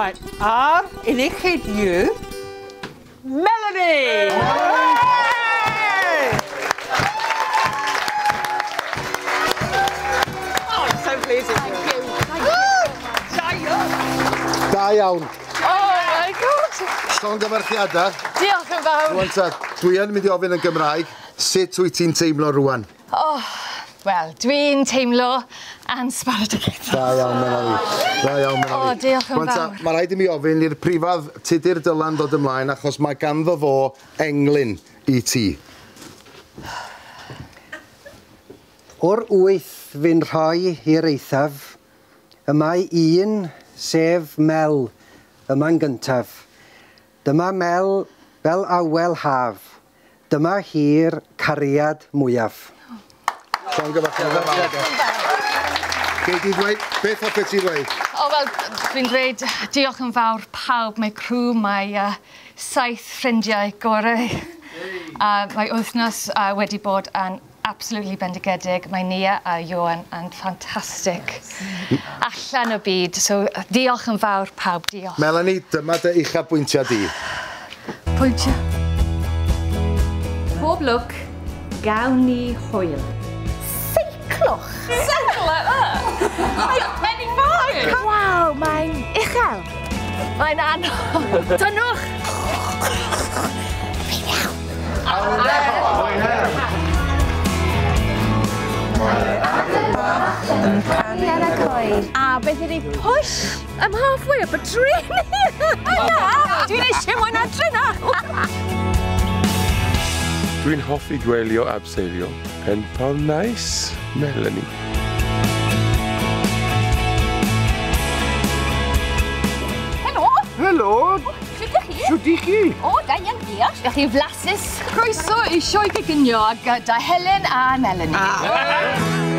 Right, ar Enillydd yw Melanie! Oh, I'm so pleased with you. Thank you. Da iawn. Oh my god! Llongyfarchiadau. Diolch yn fawr. Rwan ta, dwi yn mynd I ofyn yn Gymraeg, sut wyt ti'n teimlo rwan? Oh, wel, dwi'n teimlo ansbardugaeth. Da iawn, Melanie. Da iawn, Melanie. O, diolch yn Rwan ta, fawr. mae rhaid I mi ofyn i'r prifad Tudur Dylan dod ymlaen achos mae ganddo fo englyn I ti. O'r 8 fi'n rhoi i'r eithaf, y mae un sef Mel, yma'n gyntaf. Dyma Mel fel awel haf. Dyma hi'r cariad mwyaf. Llongyfarchiadau. Gei di ddweud, beth o beth ti'n dweud? O, wel, fi'n dweud diolch yn fawr pawb. Mae crw, mae 7 ffrindiau gorau. Mae wythnos wedi bod yn absolutely bendigedig. Mae Nia a Johan yn ffantastig. Allan o byd. So, diolch yn fawr pawb, diolch. Melanie, dyma dy uchafbwyntiau di. Pwyntio. Pob lwc, gawn ni hwyl. Seiclwch. Mae'n fawr. Waw, mae'n uchel. Mae'n anodd. Dynwch. Cariad a coed. A beth ydi push? I'm halfway up a tree. Dwi'n eisiau mwyn adre na. Dwi'n hoffi gwelio abseilio pen pal nice, Melanie. Helo. Helo, Sut ydych chi? shwt I chi? O, da iawn diolch. Ydych chi flasus? Croeso I sioe gyginio gyda Helen a Melanie.